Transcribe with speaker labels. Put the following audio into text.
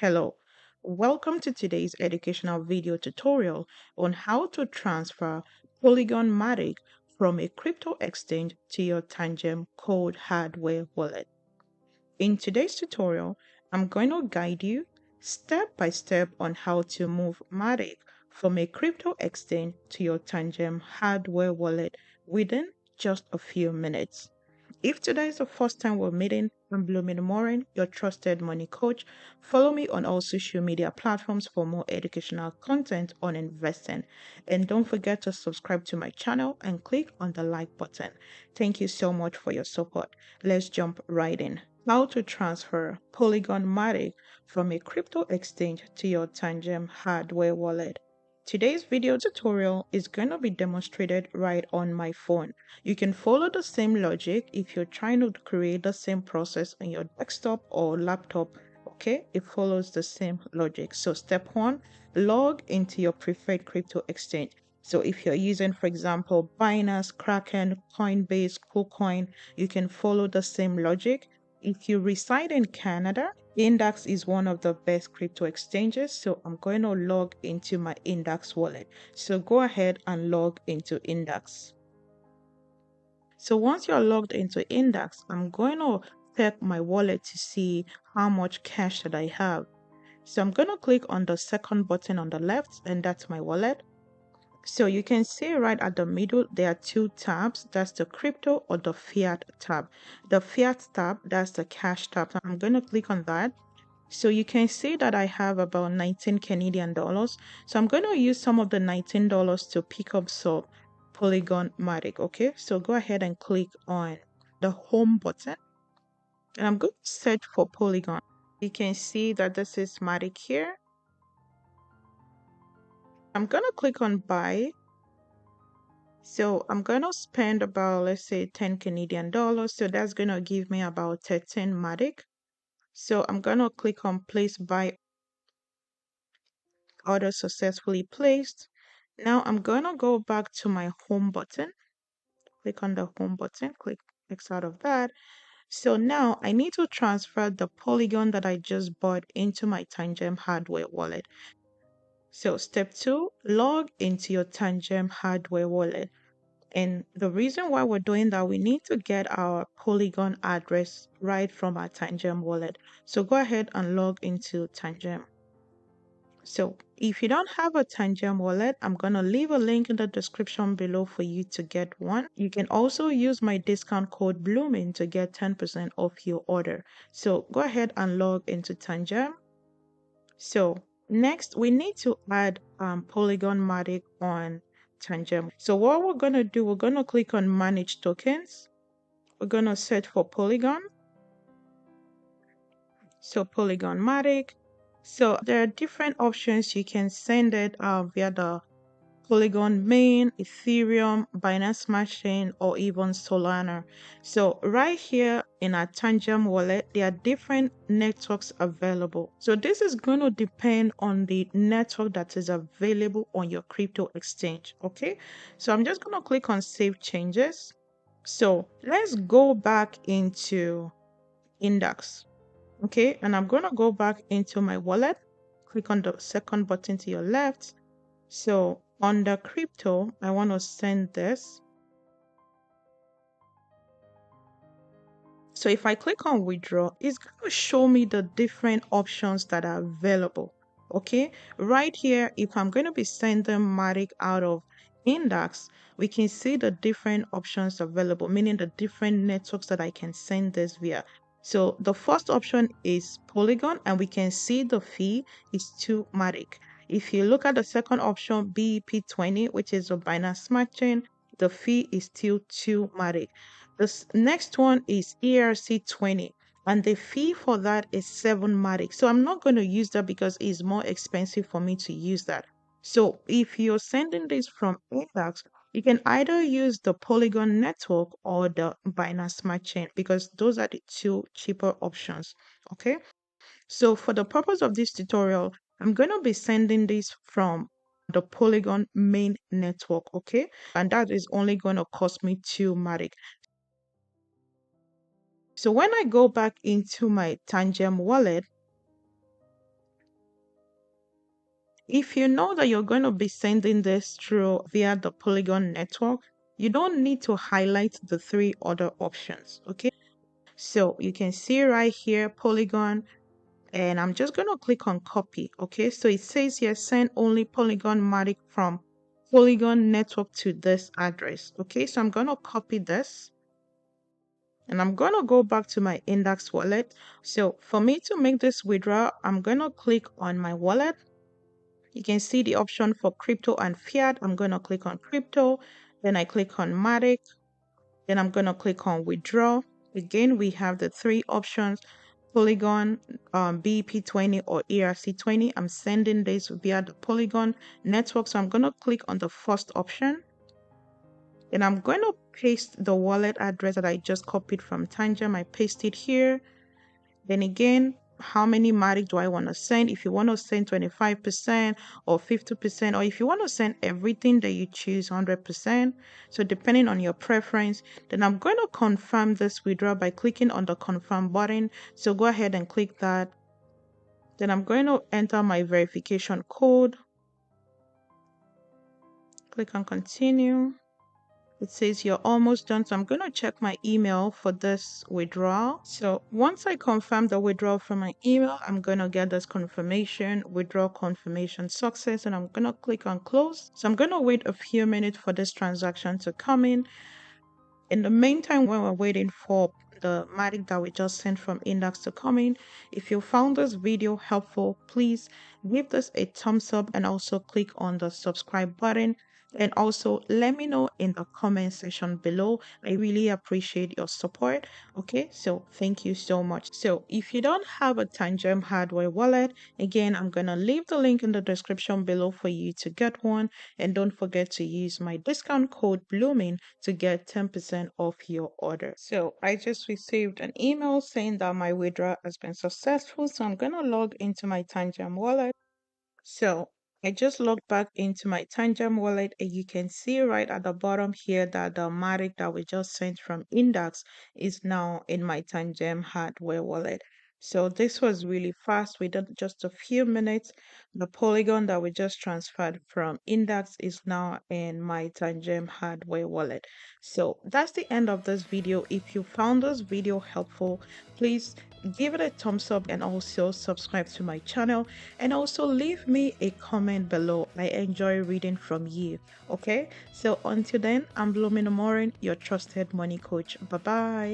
Speaker 1: Hello, welcome to today's educational video tutorial on how to transfer Polygon MATIC from a crypto exchange to your Tangem Cold Hardware wallet. In today's tutorial, I'm going to guide you step by step on how to move MATIC from a crypto exchange to your Tangem hardware wallet within just a few minutes. If today is the first time we're meeting, I'm Blooming Morin, your trusted money coach. Follow me on all social media platforms for more educational content on investing. And don't forget to subscribe to my channel and click on the like button. Thank you so much for your support. Let's jump right in. How to transfer Polygon MATIC from a crypto exchange to your Tangem hardware wallet. Today's video tutorial is going to be demonstrated right on my phone. You can follow the same logic if you're trying to create the same process on your desktop or laptop. Okay, it follows the same logic. So step one, log into your preferred crypto exchange. So if you're using, for example, Binance, Kraken, Coinbase, KuCoin, you can follow the same logic. If you reside in Canada, NDAX is one of the best crypto exchanges, so I'm going to log into my NDAX wallet. So go ahead and log into NDAX. So once you're logged into NDAX, I'm going to check my wallet to see how much cash that I have. So I'm going to click on the second button on the left, and that's my wallet. So you can see right at the middle, there are two tabs. That's the crypto or the fiat tab. The fiat tab, that's the cash tab. So I'm going to click on that. So you can see that I have about 19 Canadian dollars. So I'm going to use some of the $19 to pick up some Polygon MATIC. Okay, so go ahead and click on the home button. And I'm going to search for Polygon. You can see that this is MATIC here. I'm going to click on buy. So I'm going to spend about, let's say, 10 Canadian dollars. So that's going to give me about 13 MATIC. So I'm going to click on place buy. Order successfully placed. Now I'm going to go back to my home button. Click on the home button, click X out of that. So now I need to transfer the Polygon that I just bought into my Tangem hardware wallet. So step two, log into your Tangem hardware wallet. And the reason why we're doing that, we need to get our Polygon address right from our Tangem wallet. So go ahead and log into Tangem. So if you don't have a Tangem wallet, I'm going to leave a link in the description below for you to get one. You can also use my discount code Blooming to get 10% off your order. So go ahead and log into Tangem. So next, we need to add Polygon MATIC on Tangem. So what we're going to do, we're going to click on Manage Tokens. We're going to search for Polygon. So Polygon MATIC. So there are different options. You can send it via the Polygon main, Ethereum, Binance Smart Chain, or even Solana. So right here in our Tangem wallet, there are different networks available. So this is going to depend on the network that is available on your crypto exchange. Okay, so I'm just going to click on Save Changes. So let's go back into NDAX. Okay, and I'm going to go back into my wallet. Click on the second button to your left. So under crypto, I want to send this. So if I click on withdraw, it's going to show me the different options that are available. Okay, right here, if I'm going to be sending MATIC out of NDAX, we can see the different options available, meaning the different networks that I can send this via. So the first option is Polygon, and we can see the fee is 2 MATIC. If you look at the second option, BEP20, which is a Binance Smart Chain, the fee is still 2 MATIC. This next one is ERC20, and the fee for that is 7 MATIC. So I'm not going to use that because it's more expensive for me to use that. So if you're sending this from NDAX, you can either use the Polygon network or the Binance Smart Chain because those are the two cheaper options. Okay. So for the purpose of this tutorial, I'm going to be sending this from the Polygon main network. Okay. And that is only going to cost me 2 MATIC. So when I go back into my Tangem wallet, If you know that you're going to be sending this through via the Polygon network, you don't need to highlight the three other options. Okay, so you can see right here Polygon, and I'm just going to click on copy. Okay, so it says here send only Polygon MATIC from Polygon network to this address. Okay, so I'm going to copy this and I'm going to go back to my NDAX wallet. So for me to make this withdrawal, I'm going to click on my wallet. You can see the option for crypto and fiat. I'm going to click on crypto, then I click on MATIC, then I'm going to click on withdraw. Again, we have the three options: Polygon, BEP20 or ERC20. I'm sending this via the Polygon network, so I'm going to click on the first option. Then I'm going to paste the wallet address that I just copied from Tangem. I paste it here. Then again, how many MATIC do I want to send? If you want to send 25% or 50%, or if you want to send everything, that you choose 100%. So depending on your preference, then I'm going to confirm this withdrawal by clicking on the confirm button. So go ahead and click that. Then I'm going to enter my verification code. Click on continue. It says you're almost done, so I'm going to check my email for this withdrawal. So once I confirm the withdrawal from my email, I'm going to get this confirmation, withdrawal confirmation success, and I'm going to click on close. So I'm going to wait a few minutes for this transaction to come in. In the meantime, when we're waiting for the MATIC that we just sent from NDAX to come in, if you found this video helpful, please give this a thumbs up and also click on the subscribe button. And also let me know in the comment section below. I really appreciate your support. Okay, so thank you so much. So if you don't have a Tangem hardware wallet, again, I'm gonna leave the link in the description below for you to get one. And don't forget to use my discount code Blooming to get 10% off your order. So I just received an email saying that my withdrawal has been successful. So I'm gonna log into my Tangem wallet. So I just logged back into my Tangem wallet, and you can see right at the bottom here that the MATIC that we just sent from NDAX is now in my Tangem hardware wallet. So this was really fast. Within just a few minutes, the Polygon that we just transferred from NDAX is now in my Tangem hardware wallet. So that's the end of this video. If you found this video helpful, please give it a thumbs up and also subscribe to my channel, and also leave me a comment below. I enjoy reading from you. Okay, so until then, I'm Blooming Morin, your trusted money coach. Bye bye.